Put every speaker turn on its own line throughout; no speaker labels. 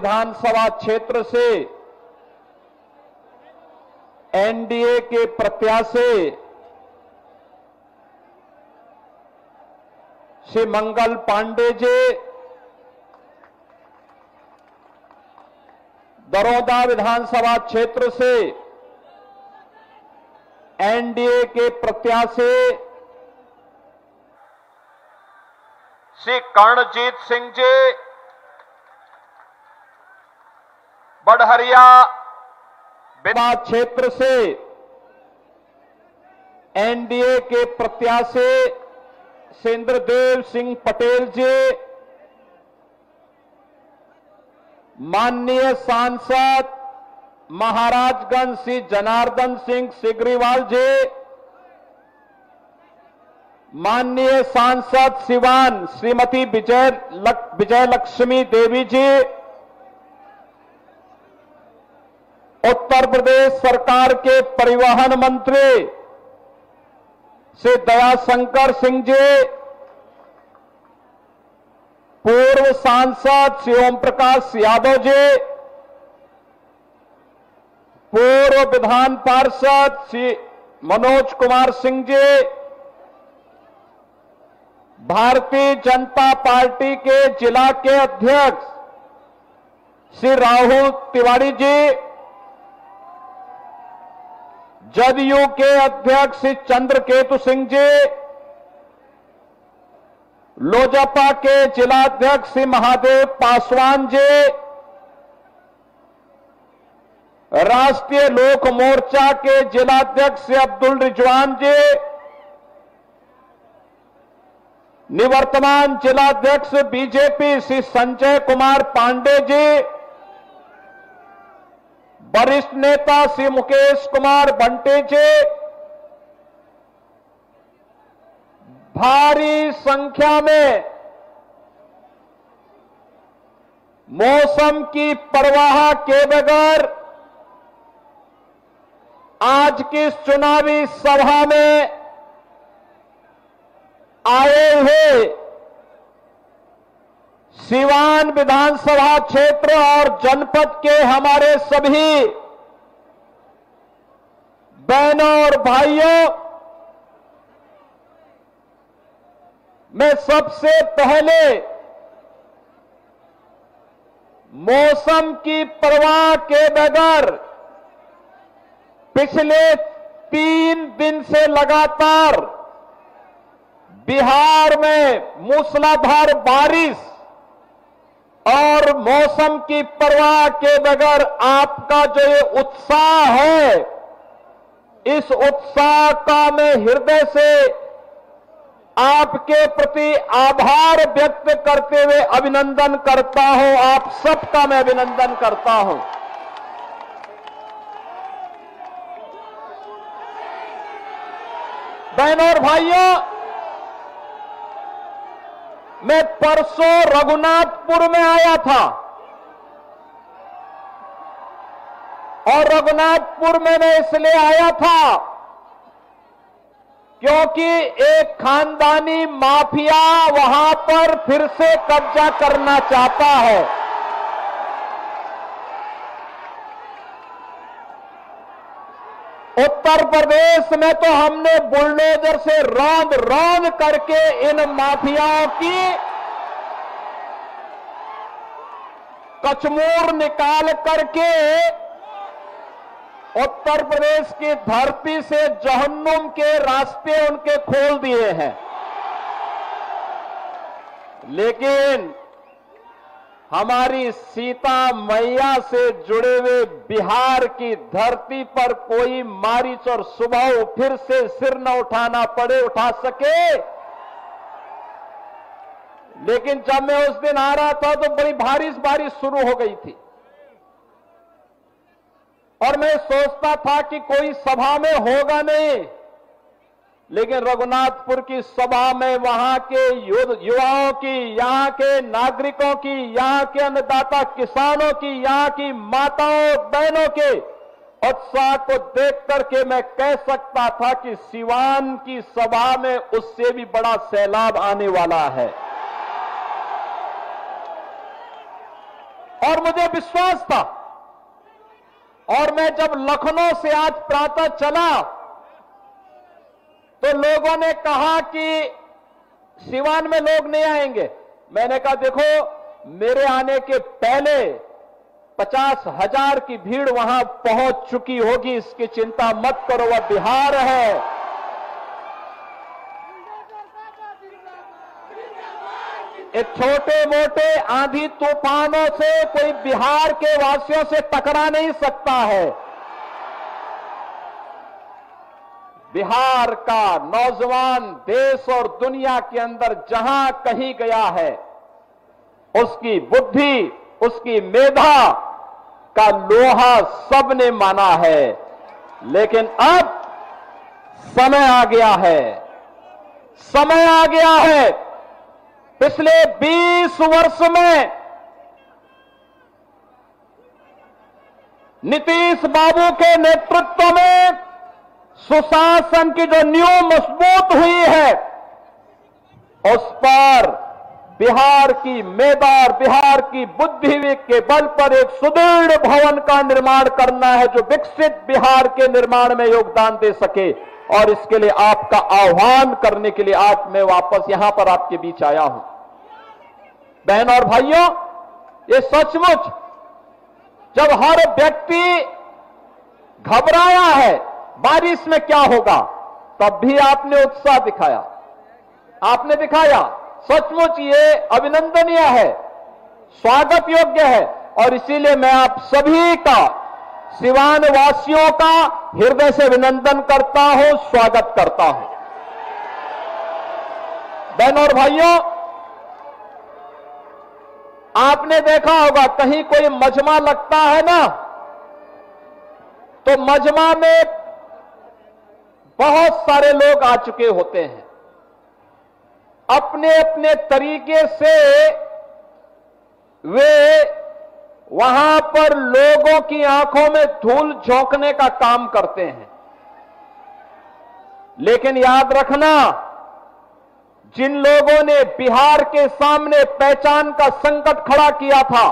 विधानसभा क्षेत्र से एनडीए के प्रत्याशी श्री मंगल पांडे जी, दरौदा विधानसभा क्षेत्र से एनडीए के प्रत्याशी श्री कर्णजीत सिंह जी, बड़हरिया विधानसभा क्षेत्र से एनडीए के प्रत्याशी इंद्रदेव सिंह पटेल जी, माननीय सांसद महाराजगंज श्री जनार्दन सिंह सिग्रीवाल जी, माननीय सांसद सिवान श्रीमती विजयलक्ष्मी देवी जी, उत्तर प्रदेश सरकार के परिवहन मंत्री श्री दयाशंकर सिंह जी, पूर्व सांसद श्री ओम प्रकाश यादव जी, पूर्व विधान पार्षद श्री मनोज कुमार सिंह जी, भारतीय जनता पार्टी के जिला के अध्यक्ष श्री राहुल तिवारी जी, जदयू के अध्यक्ष श्री चंद्रकेतु सिंह जी, लोजपा के जिलाध्यक्ष श्री महादेव पासवान जी, राष्ट्रीय लोक मोर्चा के जिलाध्यक्ष श्री अब्दुल रिजवान जी, निवर्तमान जिलाध्यक्ष बीजेपी श्री संजय कुमार पांडे जी, वरिष्ठ नेता श्री मुकेश कुमार बंटे जी, भारी संख्या में मौसम की परवाह के बगैर आज की इस चुनावी सभा में आए हुए सीवान विधानसभा क्षेत्र और जनपद के हमारे सभी बहनों और भाइयों, मैं सबसे पहले मौसम की परवाह के बगैर पिछले 3 दिन से लगातार बिहार में मूसलाधार बारिश और मौसम की परवाह के बगैर आपका जो ये उत्साह है, इस उत्साह का मैं हृदय से आपके प्रति आभार व्यक्त करते हुए अभिनंदन करता हूं। आप सबका मैं अभिनंदन करता हूं। बहनों और भाइयों, मैं परसों रघुनाथपुर में आया था और रघुनाथपुर में मैं इसलिए आया था क्योंकि एक खानदानी माफिया वहां पर फिर से कब्जा करना चाहता है। उत्तर प्रदेश में तो हमने बुलडोजर से रौंद रौंद करके इन माफियाओं की कचमूर निकाल करके उत्तर प्रदेश की धरती से जहन्नुम के रास्ते उनके खोल दिए हैं। लेकिन हमारी सीता मैया से जुड़े हुए बिहार की धरती पर कोई मारिच और सुबह फिर से सिर न उठाना पड़े, उठा सके। लेकिन जब मैं उस दिन आ रहा था तो बड़ी बारिश शुरू हो गई थी और मैं सोचता था कि कोई सभा में होगा नहीं, लेकिन रघुनाथपुर की सभा में वहां के युवाओं की, यहां के नागरिकों की, यहां के अन्नदाता किसानों की, यहां की माताओं बहनों के उत्साह को देख करके मैं कह सकता था कि सीवान की सभा में उससे भी बड़ा सैलाब आने वाला है। और मुझे विश्वास था। और मैं जब लखनऊ से आज प्रातः चला तो लोगों ने कहा कि सिवान में लोग नहीं आएंगे। मैंने कहा देखो, मेरे आने के पहले 50,000 की भीड़ वहां पहुंच चुकी होगी, इसकी चिंता मत करो, वह बिहार है। ये छोटे मोटे आंधी तूफानों से कोई बिहार के वासियों से टकरा नहीं सकता है। बिहार का नौजवान देश और दुनिया के अंदर जहां कहीं गया है, उसकी बुद्धि, उसकी मेधा का लोहा सबने माना है। लेकिन अब समय आ गया है, समय आ गया है। पिछले 20 वर्ष में नीतीश बाबू के नेतृत्व में सुशासन की जो नींव मजबूत हुई है, उस पर बिहार की मेधा और बिहार की बुद्धि के बल पर एक सुदृढ़ भवन का निर्माण करना है, जो विकसित बिहार के निर्माण में योगदान दे सके। और इसके लिए आपका आह्वान करने के लिए आज मैं वापस यहां पर आपके बीच आया हूं। बहन और भाइयों, ये सचमुच जब हर व्यक्ति घबराया है बारिश में क्या होगा, तब भी आपने उत्साह दिखाया, आपने दिखाया। सचमुच ये अभिनंदनीय है, स्वागत योग्य है। और इसीलिए मैं आप सभी का, सिवान वासियों का हृदय से अभिनंदन करता हूं, स्वागत करता हूं। बहन और भाइयों, आपने देखा होगा कहीं कोई मजमा लगता है ना, तो मजमा में बहुत सारे लोग आ चुके होते हैं। अपने अपने तरीके से वे वहां पर लोगों की आंखों में धूल झोंकने का काम करते हैं। लेकिन याद रखना, जिन लोगों ने बिहार के सामने पहचान का संकट खड़ा किया था,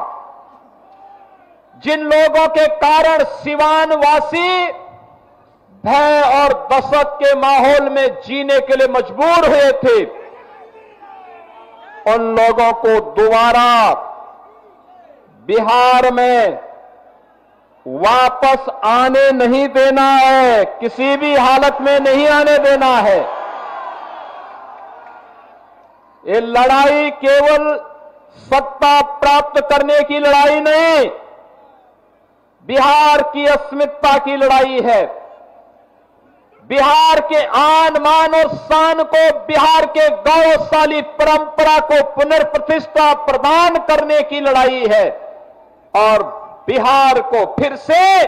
जिन लोगों के कारण सिवान वासी भय और दहशत के माहौल में जीने के लिए मजबूर हुए थे, उन लोगों को दोबारा बिहार में वापस आने नहीं देना है, किसी भी हालत में नहीं आने देना है। ये लड़ाई केवल सत्ता प्राप्त करने की लड़ाई नहीं, बिहार की अस्मिता की लड़ाई है। बिहार के आन मान और शान को, बिहार के गौरवशाली परंपरा को पुनर्प्रतिष्ठा प्रदान करने की लड़ाई है। और बिहार को फिर से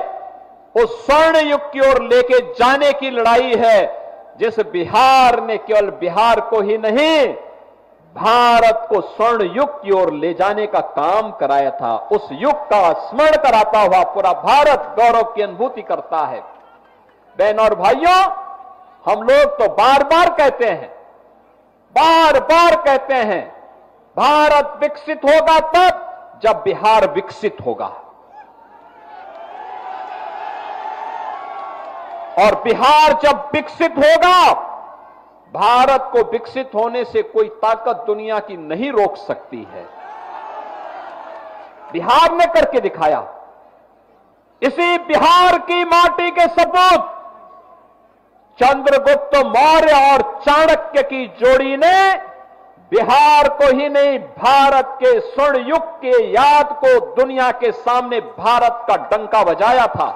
उस स्वर्ण युग की ओर लेके जाने की लड़ाई है, जिस बिहार ने केवल बिहार को ही नहीं, भारत को स्वर्ण युग की ओर ले जाने का काम कराया था। उस युग का स्मरण कराता हुआ पूरा भारत गौरव की अनुभूति करता है। बहन और भाइयों, हम लोग तो बार बार कहते हैं, बार बार कहते हैं, भारत विकसित होगा तब जब बिहार विकसित होगा। और बिहार जब विकसित होगा, भारत को विकसित होने से कोई ताकत दुनिया की नहीं रोक सकती है। बिहार ने करके दिखाया। इसी बिहार की माटी के सपूत चंद्रगुप्त मौर्य और चाणक्य की जोड़ी ने बिहार को ही नहीं, भारत के स्वर्ण युग के याद को दुनिया के सामने भारत का डंका बजाया था।